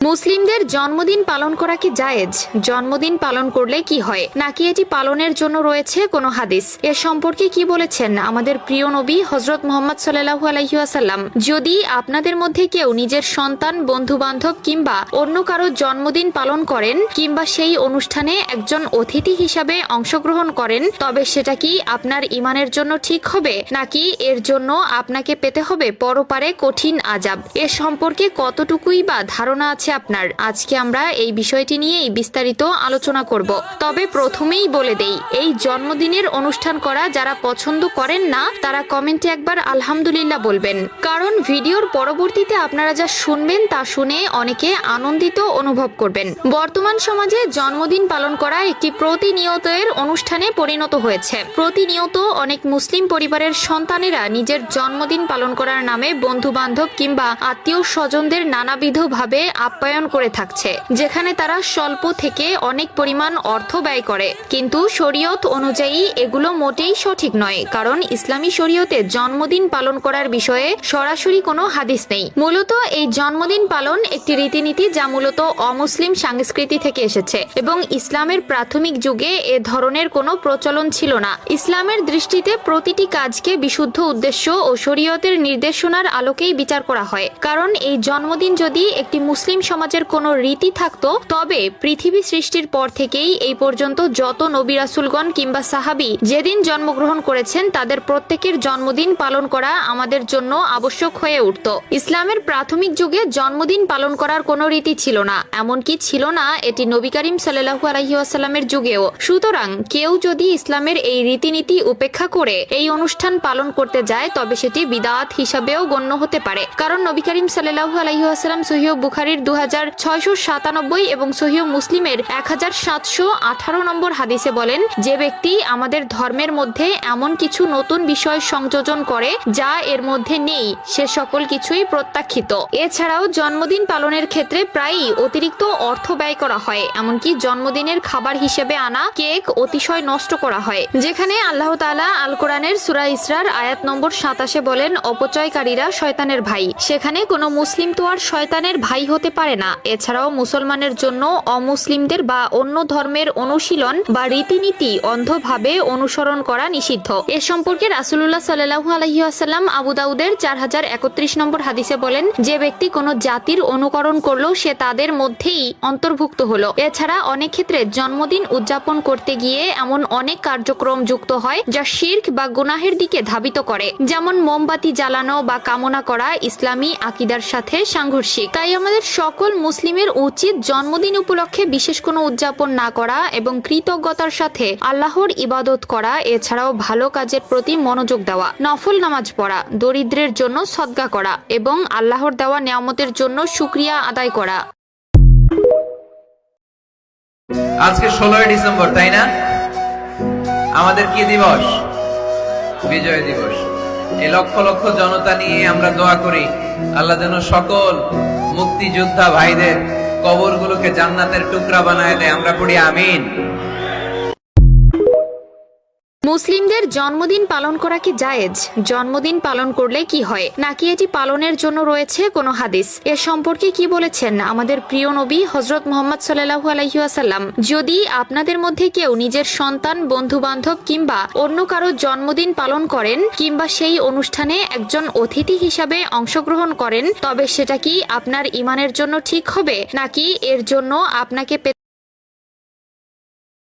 মুসলিমদের জন্মদিন পালন করা কি জায়েজ? জন্মদিন পালন করলে কি হয়, নাকি এটি পালনের জন্য রয়েছে কোনো হাদিস? এ সম্পর্কে কি বলেছেন আমাদের প্রিয় নবী হযরত মুহাম্মদ সাল্লাল্লাহু আলাইহি ওয়াসাল্লাম? যদি আপনাদের মধ্যে কেউ নিজের সন্তান, বন্ধু বান্ধব কিংবা অন্য কারো জন্মদিন পালন করেন কিংবা সেই অনুষ্ঠানে একজন অতিথি হিসাবে অংশগ্রহণ করেন, তবে সেটা কি আপনার ঈমানের জন্য ঠিক হবে, নাকি এর জন্য আপনাকে পেতে হবে পরপারে কঠিন আযাব? এ সম্পর্কে কতটুকুই বা ধারণা আছে আপনার? আজকে আমরা এই বিষয়টি নিয়েই বিস্তারিত আলোচনা করব। তবে প্রথমেই বলে দেই, এই জন্মদিনের অনুষ্ঠান করা যারা পছন্দ করেন না তারা কমেন্টে একবার আলহামদুলিল্লাহ বলবেন, কারণ ভিডিওর পরবর্তীতে আপনারা যা শুনবেন তা শুনে অনেকে আনন্দিত অনুভব করবেন। বর্তমান সমাজে জন্মদিন পালন করা একটি প্রতিনিয়তের অনুষ্ঠানে পরিণত হয়েছে। প্রতিনিয়ত অনেক মুসলিম পরিবারের সন্তানেরা নিজের জন্মদিন পালন করার নামে বন্ধু বান্ধব কিংবা আত্মীয় স্বজনদের নানাবিধভাবে আপ্যায়ন করে থাকছে, যেখানে তারা স্বল্প থেকে অনেক পরিমাণ অর্থ ব্যয় করে। কিন্তু শরীয়ত অনুযায়ী এগুলো মোটেই সঠিক নয়, কারণ ইসলামী শরীয়তে জন্মদিন পালন করার বিষয়ে সরাসরি কোনো হাদিস নেই। মূলত এই জন্মদিন পালন একটি রীতিনীতি যা মূলত অমুসলিম সংস্কৃতি থেকে এসেছে এবং ইসলামের প্রাথমিক যুগে এ ধরনের কোনো প্রচলন ছিল না। ইসলামের দৃষ্টিতে প্রতিটি কাজকে বিশুদ্ধ উদ্দেশ্য ও শরীয়তের নির্দেশনার আলোকেই বিচার করা হয়। কারণ এই জন্মদিন যদি একটি মুসলিম সমাজের কোনো রীতি থাকতো, তবে পৃথিবী সৃষ্টির পর থেকেই এই পর্যন্ত যত নবী রাসূলগণ কিংবা সাহাবী যেদিন জন্মগ্রহণ করেছেন তাদের প্রত্যেকের জন্মদিন পালন করা আমাদের জন্য আবশ্যক হয়ে উঠত। ইসলামের প্রাথমিক যুগে জন্মদিন পালন করার কোনো রীতি ছিল না, এমনকি ছিল না এটি নবী করিম সাল্লাল্লাহু আলাইহি ওয়াসাল্লামের যুগেও। সুতরাং কেউ যদি ইসলামের এই রীতিনীতি উপেক্ষা করে এই অনুষ্ঠান পালন করতে যায়, তবে সেটি বিদআত হিসাবেও গণ্য হতে পারে। কারণ নবী করিম সাল্লাল্লাহু আলাইহি ওয়াসাল্লাম সহিহ বুখারীর 2697 এবং সহিহ মুসলিমের 1718 নম্বর হাদিসে বলেন, যে ব্যক্তি আমাদের ধর্মের মধ্যে এমন কিছু নতুন বিষয় সংযোজন করে যা এর মধ্যে নেই, সে সকল কিছুই প্রত্যাখ্যিত। এছাড়াও জন্মদিন পালনের ক্ষেত্রে প্রায়ই অতিরিক্ত অর্থ ব্যয় করা হয়, এমনকি জন্মদিনের খাবার হিসেবে আনা কেক অতিশয় নষ্ট করা হয়। যেখানে আল্লাহ তাআলা আল কোরআনের সূরা ইসরার আয়াত নম্বর 27 বলেন, অপচয়কারীরা শয়তানের ভাই। সেখানে কোনো মুসলিম তো আর শয়তানের ভাই হতে পারে না। এছাড়াও মুসলমানের জন্য অমুসলিমদের বা অন্য ধর্মের অনুশীলন বা রীতিনীতি অন্ধভাবে অনুসরণ করা নিষিদ্ধ। এ সম্পর্কে রাসূলুল্লাহ সাল্লাল্লাহু আলাইহি ওয়াসাল্লাম আবু দাউদের 4031 নম্বর হাদিসে বলেন, যে ব্যক্তি কোনো জাতির অনুকরণ করলো সে তাদের মধ্যেই অন্তর্ভুক্ত হলো। এছাড়া অনেক ক্ষেত্রে জন্মদিন উদযাপন করতে গিয়ে এমন অনেক কার্যক্রম যুক্ত হয় যা শিরক বা গুনাহের দিকে ধাবিত করে, যেমন মোমবাতি জ্বালানো বা কামনা করা ইসলামী আকীদার সাথে সাংঘর্ষিক। তাই আমাদের সকল মুসলিমের উচিত জন্মদিন উপলক্ষে বিশেষ কোনো উদযাপন না করা এবং কৃতজ্ঞতার সাথে আল্লাহর ইবাদত করা। এছাড়াও ভালো কাজের প্রতি মনোযোগ দেওয়া, নফল নামাজ পড়া, দরিদ্রের জন্য সদকা করা এবং আল্লাহর দেওয়া নিয়ামতের জন্য শুকরিয়া আদায় করা। আজকে 16 ডিসেম্বর, তাই না? আমাদের কি দিবস? বিজয় দিবস। এই লক্ষ লক্ষ জনতা নিয়ে আমরা দোয়া করি, আল্লাহ যেন সকল মুক্তিযোদ্ধা ভাইদের কবরগুলোকে জান্নাতের টুকরা বানায় দেয়। আমরা পড়ি আমিন। মুসলিমদের জন্মদিন পালন করা কি জায়েজ? জন্মদিন পালন করলে কি হয়, নাকি এটি পালনের জন্য রয়েছে কোনো হাদিস? এ সম্পর্কে কি বলেছেন আমাদের প্রিয় নবী হযরত মুহাম্মদ সাল্লাল্লাহু আলাইহি ওয়াসাল্লাম? যদি আপনাদের মধ্যে কেউ নিজের সন্তান, বন্ধু বান্ধব কিংবা অন্য কারো জন্মদিন পালন করেন কিংবা সেই অনুষ্ঠানে একজন অতিথি হিসাবে অংশগ্রহণ করেন, তবে সেটা কি আপনার ঈমানের জন্য ঠিক হবে, নাকি এর জন্য আপনাকে